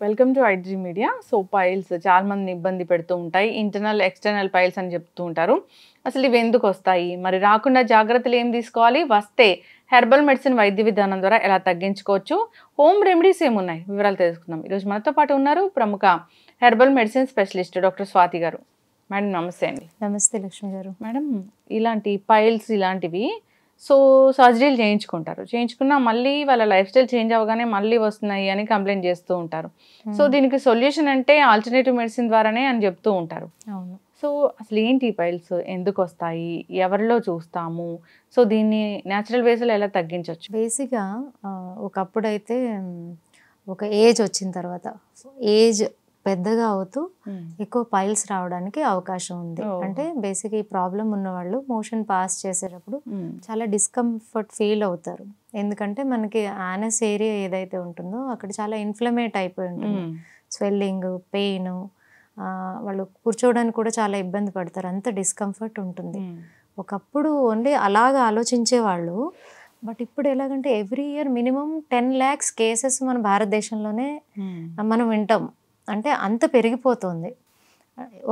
Welcome to IG media. So piles చాలా మందిని ఇబ్బంది పెడుతూ ఉంటాయి. ఇంటర్నల్ ఎక్స్టర్నల్ పైల్స్ అని చెప్తూ ఉంటారు. అసలు ఇవి ఎందుకు వస్తాయి, మరి రాకుండా జాగ్రత్తలు ఏం తీసుకోవాలి, వస్తే హెర్బల్ మెడిసిన్ వైద్య విధానం ద్వారా ఎలా తగ్గించుకోవచ్చు, హోమ్ రెమెడీస్ ఏమున్నాయి, వివరాలు తెలుసుకుందాం. ఈరోజు మనతో పాటు ఉన్నారు ప్రముఖ herbal medicine specialist doctor Swathi గారు. మేడం నమస్తే అండి. నమస్తే లక్ష్మి గారు. మేడం, ఇలాంటి పైల్స్ ఇలాంటివి సో సర్జరీలు చేయించుకున్నా మళ్ళీ వాళ్ళ లైఫ్ స్టైల్ చేంజ్ అవ్వగానే మళ్ళీ వస్తున్నాయి అని కంప్లైంట్ చేస్తూ ఉంటారు. సో దీనికి సొల్యూషన్ అంటే ఆల్టర్నేటివ్ మెడిసిన్ ద్వారానే అని చెప్తూ ఉంటారు. అవును. సో అసలు ఏంటి పైల్స్, ఎందుకు వస్తాయి, ఎవరిలో చూస్తాము, సో దీన్ని న్యాచురల్ వేస్లో ఎలా తగ్గించవచ్చు? బేసిక్గా ఒకప్పుడైతే ఒక ఏజ్ వచ్చిన తర్వాత ఏజ్ పెద్దగా అవుతూ ఎక్కువ పైల్స్ రావడానికి అవకాశం ఉంది. అంటే బేసిక్ ఈ ప్రాబ్లం ఉన్న వాళ్ళు మోషన్ పాస్ చేసేటప్పుడు చాలా డిస్కంఫర్ట్ ఫీల్ అవుతారు. ఎందుకంటే మనకి ఆనస్ ఏరియా ఏదైతే ఉంటుందో అక్కడ చాలా ఇన్ఫ్లమేట్ అయిపోయి ఉంటుంది. స్వెల్లింగ్, పెయిన్, వాళ్ళు కూర్చోవడానికి కూడా చాలా ఇబ్బంది పడతారు. అంత డిస్కంఫర్ట్ ఉంటుంది. ఒకప్పుడు ఓన్లీ అలాగా ఆలోచించేవాళ్ళు. బట్ ఇప్పుడు ఎలాగంటే every year minimum 10 lakhs cases మన భారతదేశంలోనే మనం వింటాం. అంటే అంత పెరిగిపోతుంది.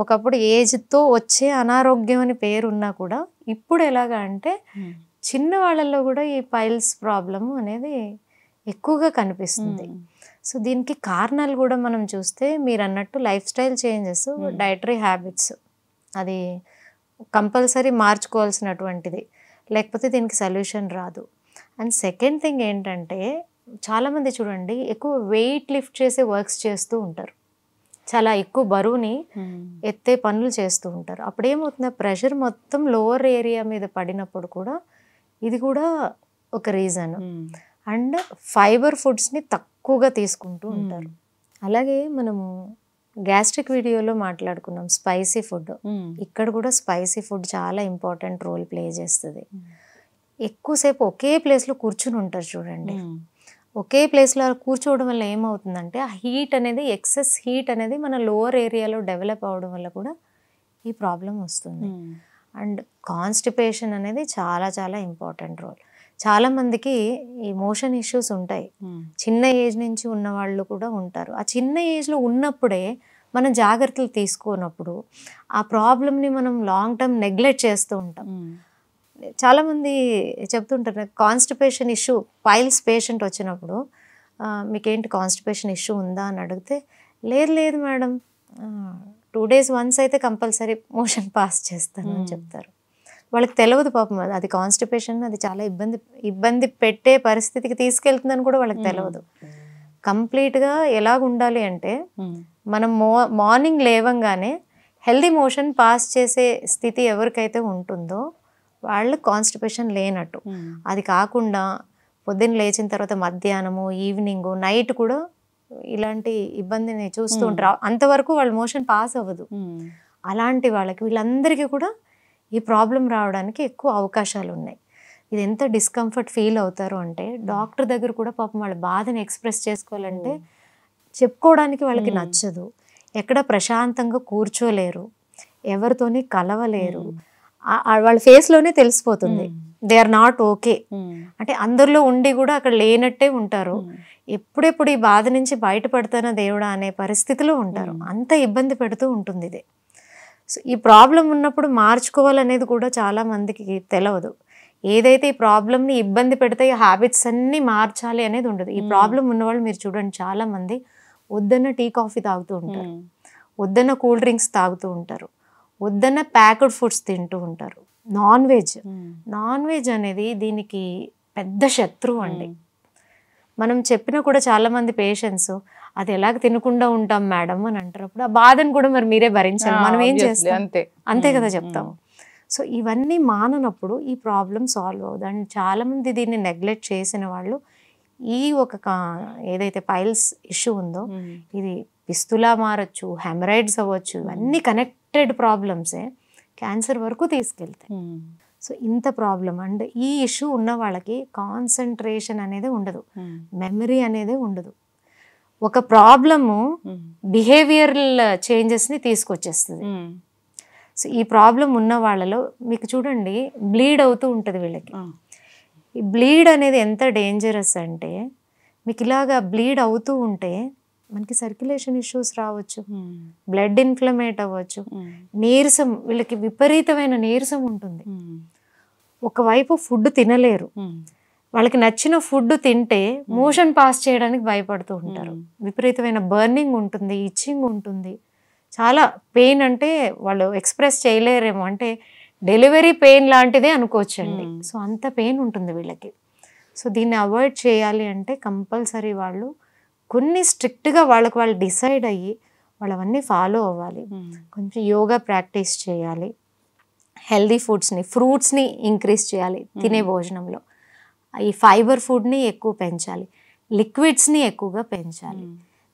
ఒకప్పుడు ఏజ్తో వచ్చే అనారోగ్యం అని పేరు ఉన్నా కూడా ఇప్పుడు ఎలాగా అంటే చిన్న వాళ్ళల్లో కూడా ఈ పైల్స్ ప్రాబ్లమ్ అనేది ఎక్కువగా కనిపిస్తుంది. సో దీనికి కారణాలు కూడా మనం చూస్తే మీరు అన్నట్టు life style changes, dietary habits అది కంపల్సరీ మార్చుకోవాల్సినటువంటిది. లేకపోతే దీనికి సొల్యూషన్ రాదు. అండ్ సెకండ్ థింగ్ ఏంటంటే చాలామంది చూడండి ఎక్కువ వెయిట్ లిఫ్ట్ చేసే వర్క్స్ చేస్తూ ఉంటారు. చాలా ఎక్కువ బరువుని ఎత్తే పనులు చేస్తూ ఉంటారు. అప్పుడు ఏమవుతుంది, ప్రెషర్ మొత్తం లోవర్ ఏరియా మీద పడినప్పుడు కూడా ఇది కూడా ఒక రీజన్. అండ్ ఫైబర్ ఫుడ్స్ని తక్కువగా తీసుకుంటూ ఉంటారు. అలాగే మనము గ్యాస్ట్రిక్ వీడియోలో మాట్లాడుకున్నాం స్పైసీ ఫుడ్. ఇక్కడ కూడా స్పైసీ ఫుడ్ చాలా ఇంపార్టెంట్ రోల్ ప్లే చేస్తుంది. ఎక్కువసేపు ఒకే ప్లేస్లో కూర్చుని ఉంటారు చూడండి. ఒకే ప్లేస్లో కూర్చోవడం వల్ల ఏమవుతుందంటే ఆ హీట్ అనేది, ఎక్సెస్ హీట్ అనేది మన లోవర్ ఏరియాలో డెవలప్ అవ్వడం వల్ల కూడా ఈ ప్రాబ్లం వస్తుంది. అండ్ కాన్స్టిపేషన్ అనేది చాలా చాలా ఇంపార్టెంట్ రోల్. చాలామందికి ఈ మోషన్ ఇష్యూస్ ఉంటాయి. చిన్న ఏజ్ నుంచి ఉన్న వాళ్ళు కూడా ఉంటారు. ఆ చిన్న ఏజ్లో ఉన్నప్పుడే మనం జాగ్రత్తలు తీసుకున్నప్పుడు ఆ ప్రాబ్లమ్ని మనం లాంగ్ టర్మ్ నెగ్లెక్ట్ చేస్తూ ఉంటాం. చాలామంది చెప్తుంటారు కాన్స్టిపేషన్ ఇష్యూ, పైల్స్ పేషెంట్ వచ్చినప్పుడు మీకేంటి కాన్స్టిపేషన్ ఇష్యూ ఉందా అని అడిగితే లేదు మేడం 2 days once అయితే కంపల్సరీ మోషన్ పాస్ చేస్తాను అని చెప్తారు. వాళ్ళకి తెలియదు పాపం అది కాన్స్టిపేషన్, అది చాలా ఇబ్బంది పెట్టే పరిస్థితికి తీసుకెళ్తుందని కూడా వాళ్ళకి తెలియదు. కంప్లీట్గా ఎలాగ ఉండాలి అంటే మనం మార్నింగ్ లేవంగానే హెల్దీ మోషన్ పాస్ చేసే స్థితి ఎవరికైతే ఉంటుందో వాళ్ళు కాన్స్టిపేషన్ లేనట్టు. అది కాకుండా పొద్దున్న లేచిన తర్వాత మధ్యాహ్నము, ఈవినింగ్, నైట్ కూడా ఇలాంటి ఇబ్బందిని చూస్తూ ఉంటారు. అంతవరకు వాళ్ళ మోషన్ పాస్ అవ్వదు. అలాంటి వాళ్ళకి వీళ్ళందరికీ కూడా ఈ ప్రాబ్లం రావడానికి ఎక్కువ అవకాశాలు ఉన్నాయి. ఇది ఎంత డిస్కంఫర్ట్ ఫీల్ అవుతారు అంటే డాక్టర్ దగ్గర కూడా పాపం వాళ్ళ బాధని ఎక్స్ప్రెస్ చేసుకోవాలంటే చెప్పుకోవడానికి వాళ్ళకి నచ్చదు. ఎక్కడ ప్రశాంతంగా కూర్చోలేరు, ఎవరితోని కలవలేరు. వాళ్ళ ఫేస్లోనే తెలిసిపోతుంది దే ఆర్ నాట్ ఓకే. అంటే అందరిలో ఉండి కూడా అక్కడ లేనట్టే ఉంటారు. ఎప్పుడెప్పుడు ఈ బాధ నుంచి బయటపడతానా దేవుడా అనే పరిస్థితిలో ఉంటారు. అంత ఇబ్బంది పెడుతూ ఉంటుంది ఇది. సో ఈ ప్రాబ్లం ఉన్నప్పుడు మార్చుకోవాలనేది కూడా చాలా మందికి తెలియదు. ఏదైతే ఈ ప్రాబ్లమ్ని ఇబ్బంది పెడితే ఈ హ్యాబిట్స్ అన్నీ మార్చాలి అనేది ఉండదు. ఈ ప్రాబ్లం ఉన్నవాళ్ళు మీరు చూడండి చాలామంది వద్దన్న టీ కాఫీ తాగుతూ ఉంటారు, వద్దన్న కూల్ డ్రింక్స్ తాగుతూ ఉంటారు, వద్దన్న ప్యాక్డ్ ఫుడ్స్ తింటూ ఉంటారు. నాన్ వెజ్ అనేది దీనికి పెద్ద శత్రువు అండి. మనం చెప్పినా కూడా చాలామంది పేషెంట్స్ అది ఎలాగ తినకుండా ఉంటాం మేడం అని అంటారు. అప్పుడు ఆ బాధను కూడా మరి మీరే భరించాలి, మనం ఏం చేస్తాం, అంతే కదా చెప్తాము. సో ఇవన్నీ మాననప్పుడు ఈ ప్రాబ్లం సాల్వ్ అవుతుంది. అండ్ చాలామంది దీన్ని నెగ్లెక్ట్ చేసిన వాళ్ళు ఈ ఏదైతే పైల్స్ ఇష్యూ ఉందో ఇది పిస్తులా మారచ్చు, హెమరాయిడ్స్ అవ్వచ్చు, ఇవన్నీ కనెక్టెడ్ ప్రాబ్లమ్సే క్యాన్సర్ వరకు తీసుకెళ్తాయి. సో ఇంత ప్రాబ్లం. అండ్ ఈ ఇష్యూ ఉన్న వాళ్ళకి కాన్సన్ట్రేషన్ అనేది ఉండదు, మెమరీ అనేది ఉండదు. ఒక ప్రాబ్లము బిహేవియరల్ చేంజెస్ని తీసుకొచ్చేస్తుంది. సో ఈ ప్రాబ్లం ఉన్న వాళ్ళలో మీకు చూడండి బ్లీడ్ అవుతూ ఉంటుంది వీళ్ళకి. ఈ బ్లీడ్ అనేది ఎంత డేంజరస్ అంటే మీకు ఇలాగా బ్లీడ్ అవుతూ ఉంటే మనకి సర్క్యులేషన్ ఇష్యూస్ రావచ్చు, బ్లడ్ ఇన్ఫ్లమేట్ అవ్వచ్చు, నీరసం, వీళ్ళకి విపరీతమైన నీరసం ఉంటుంది, ఒకవైపు ఫుడ్ తినలేరు, వాళ్ళకి నచ్చిన ఫుడ్ తింటే మోషన్ పాస్ చేయడానికి భయపడుతూ ఉంటారు, విపరీతమైన బర్నింగ్ ఉంటుంది, ఇచ్చింగ్ ఉంటుంది, చాలా పెయిన్, అంటే వాళ్ళు ఎక్స్ప్రెస్ చేయలేరేమో, అంటే డెలివరీ పెయిన్ లాంటిదే అనుకోవచ్చండి. సో అంత పెయిన్ ఉంటుంది వీళ్ళకి. సో దీన్ని అవాయిడ్ చేయాలి అంటే కంపల్సరీ వాళ్ళు కొన్ని స్ట్రిక్ట్గా వాళ్ళకి వాళ్ళు డిసైడ్ అయ్యి వాళ్ళవన్నీ ఫాలో అవ్వాలి. కొంచెం యోగా ప్రాక్టీస్ చేయాలి, హెల్దీ ఫుడ్స్ని, ఫ్రూట్స్ని ఇంక్రీజ్ చేయాలి తినే భోజనంలో, ఈ ఫైబర్ ఫుడ్ని ఎక్కువ పెంచాలి, లిక్విడ్స్ని ఎక్కువగా పెంచాలి.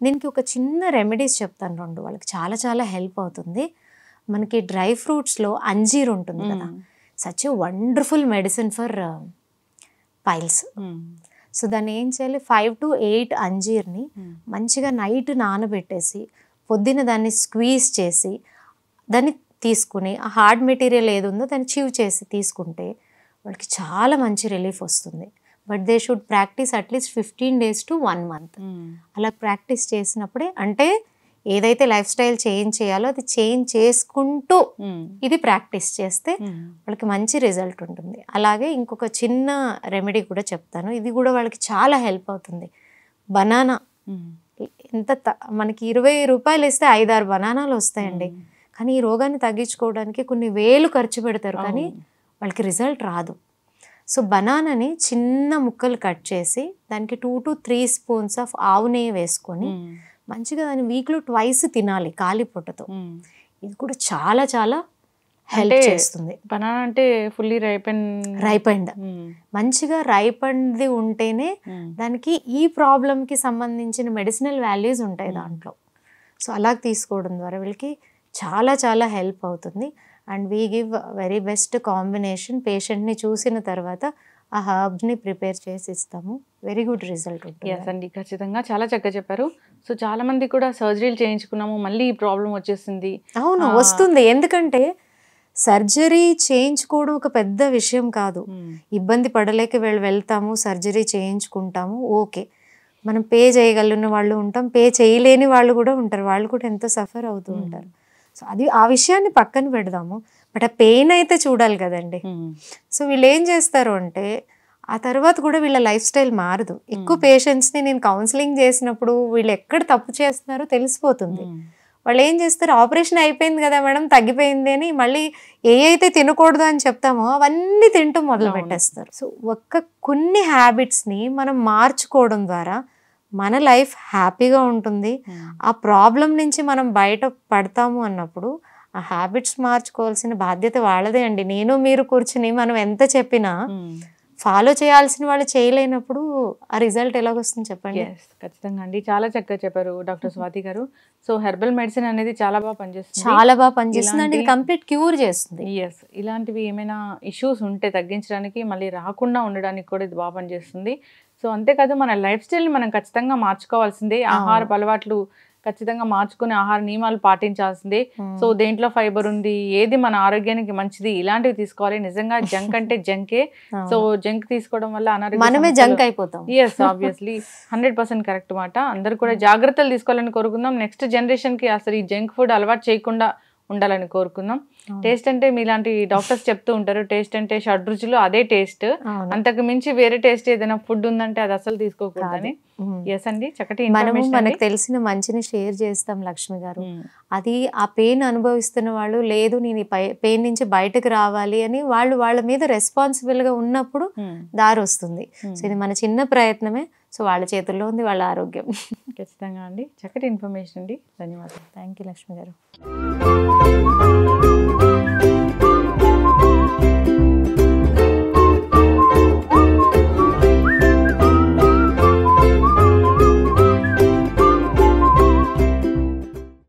దీనికి ఒక చిన్న రెమెడీస్ చెప్తాను, రెండు వాళ్ళకి చాలా చాలా హెల్ప్ అవుతుంది. మనకి డ్రై ఫ్రూట్స్లో అంజీర్ ఉంటుంది కదా, such a wonderful medicine for piles. So దాన్ని ఏం చేయాలి, 5 to 8 అంజీర్ని మంచిగా నైట్ నానబెట్టేసి పొద్దున్న దాన్ని స్క్వీజ్ చేసి దాన్ని తీసుకుని ఆ హార్డ్ మెటీరియల్ ఏది ఉందో దాన్ని చీవ్ చేసి తీసుకుంటే వాళ్ళకి చాలా మంచి రిలీఫ్ వస్తుంది. But they should practice at least 15 days to 1 month. అలా ప్రాక్టీస్ చేసినప్పుడే, అంటే ఏదైతే లైఫ్ స్టైల్ చేంజ్ చేయాలో అది చేంజ్ చేసుకుంటూ ఇది ప్రాక్టీస్ చేస్తే వాళ్ళకి మంచి రిజల్ట్ ఉంటుంది. అలాగే ఇంకొక చిన్న రెమెడీ కూడా చెప్తాను, ఇది కూడా వాళ్ళకి చాలా హెల్ప్ అవుతుంది. బనానా, ఎంత మనకి 20 రూపాయలు ఇస్తే 5-6 బనానాలు వస్తాయండి. కానీ ఈ రోగాన్ని తగ్గించుకోవడానికి కొన్ని వేలు ఖర్చు పెడతారు, కానీ వాళ్ళకి రిజల్ట్ రాదు. సో బనానాని చిన్న ముక్కలు కట్ చేసి దానికి 2 to 3 spoons ఆఫ్ ఆవు నెయ్యి వేసుకొని మంచిగా దాన్ని వీక్లో 2 తినాలి ఖాళీ పొట్టతో. ఇది కూడా చాలా చాలా హెల్ప్ చేస్తుంది. బనానా అంటే ఫుల్లీ రైపెండ్ మంచిగా రైపెండ్ది ఉంటేనే దానికి ఈ ప్రాబ్లంకి సంబంధించిన మెడిసినల్ వాల్యూస్ ఉంటాయి దాంట్లో. సో అలా తీసుకోవడం ద్వారా వీళ్ళకి చాలా చాలా హెల్ప్ అవుతుంది. And we give very best combination. పేషెంట్ని చూసిన తర్వాత ఆ హర్బ్స్ని ప్రిపేర్ చేసి ఇస్తాము, వెరీ గుడ్ రిజల్ట్ ఉంటుంది. ఎస్ అండి, ఖచ్చితంగా చాలా చక్కగా చెప్పారు. సో చాలా మంది కూడా సర్జరీలు చేయించుకున్నాము, మళ్ళీ ఈ ప్రాబ్లం వచ్చేసింది. అవును, వస్తుంది. ఎందుకంటే సర్జరీ చేయించుకోవడం ఒక పెద్ద విషయం కాదు. ఇబ్బంది పడలేక వెళ్తాము, సర్జరీ చేయించుకుంటాము, ఓకే. మనం పే చేయగలిగిన వాళ్ళు ఉంటాం, పే చేయలేని వాళ్ళు కూడా ఉంటారు, వాళ్ళు కూడా ఎంతో సఫర్ అవుతూ ఉంటారు. సో అది ఆ విషయాన్ని పక్కన పెడదాము, బట్ ఆ పెయిన్ అయితే చూడాలి కదండి. సో వీళ్ళు ఏం చేస్తారు అంటే ఆ తర్వాత కూడా వీళ్ళ లైఫ్ స్టైల్ మారదు. ఎక్కువ పేషెంట్స్ని నేను కౌన్సిలింగ్ చేసినప్పుడు వీళ్ళు ఎక్కడ తప్పు చేస్తున్నారో తెలిసిపోతుంది. వాళ్ళు ఏం చేస్తారు, ఆపరేషన్ అయిపోయింది కదా మేడం, తగ్గిపోయింది అని మళ్ళీ అయితే తినకూడదు అని చెప్తామో అవన్నీ తింటూ మొదలు పెట్టేస్తారు. సో కొన్ని హ్యాబిట్స్ని మనం మార్చుకోవడం ద్వారా మన లైఫ్ హ్యాపీగా ఉంటుంది. ఆ ప్రాబ్లం నుంచి మనం బయట పడతాము అన్నప్పుడు ఆ హ్యాబిట్స్ మార్చుకోవాల్సిన బాధ్యత వాళ్ళదే అండి. నేను మీరు కూర్చుని మనం ఎంత చెప్పినా ఫాలో చేయాల్సిన వాళ్ళు చేయలేనప్పుడు ఆ రిజల్ట్ ఎలాగొస్తుంది చెప్పండి. ఖచ్చితంగా అండి, చాలా చక్కగా చెప్పారు డాక్టర్ స్వాతి గారు. సో హెర్బల్ మెడిసిన్ అనేది చాలా బాగా పనిచేస్తుంది, చాలా బాగా పనిచేస్తుంది అండి, కంప్లీట్ క్యూర్ చేస్తుంది. ఎస్, ఇలాంటివి ఏమైనా ఇష్యూస్ ఉంటే తగ్గించడానికి, మళ్ళీ రాకుండా ఉండడానికి కూడా ఇది బాగా పనిచేస్తుంది. సో అంతేకాదు మన లైఫ్ స్టైల్ని మనం ఖచ్చితంగా మార్చుకోవాల్సిందే, ఆహారపు అలవాట్లు ఖచ్చితంగా మార్చుకుని ఆహార నియమాలు పాటించాల్సిందే. సో దేంట్లో ఫైబర్ ఉంది, ఏది మన ఆరోగ్యానికి మంచిది, ఇలాంటివి తీసుకోవాలి. నిజంగా జంక్ అంటే జంకే. సో జంక్ తీసుకోవడం వల్ల మనమే జంక్ అయిపోతాం. ఎస్, ఆబ్వియస్లీ 100% కరెక్ట్ మాట. అందరూ కూడా జాగ్రత్తలు తీసుకోవాలని కోరుకుందాం. నెక్స్ట్ జనరేషన్కి అసలు ఈ జంక్ ఫుడ్ అలవాటు చేయకుండా ఉండాలని కోరుకుందాం. టేస్ట్ అంటే మీలాంటి డాక్టర్స్ చెప్తూ ఉంటారు, టేస్ట్ అంటే షడ్రుచులు, అదే టేస్ట్, అంతకు మించి వేరే టేస్ట్ ఏదైనా ఫుడ్ ఉందంటే అది అసలు తీసుకోకూడదని. ఎస్ అండి, చక్కటి ఇన్ఫర్మేషన్. మనకు తెలిసిన మంచిని షేర్ చేస్తాం లక్ష్మి గారు. అది ఆ పెయిన్ అనుభవిస్తున్న వాళ్ళు, లేదు నేను ఈ పెయిన్ నుంచి బయటకు రావాలి అని వాళ్ళు వాళ్ళ మీద రెస్పాన్సిబుల్ గా ఉన్నప్పుడు దారి వస్తుంది. సో ఇది మన చిన్న ప్రయత్నమే. సో వాళ్ళ చేతుల్లో ఉంది వాళ్ళ ఆరోగ్యం. ఖచ్చితంగా అండి, చక్కటి ఇన్ఫర్మేషన్ అండి. ధన్యవాదాలు. థ్యాంక్ యూ లక్ష్మి గారు.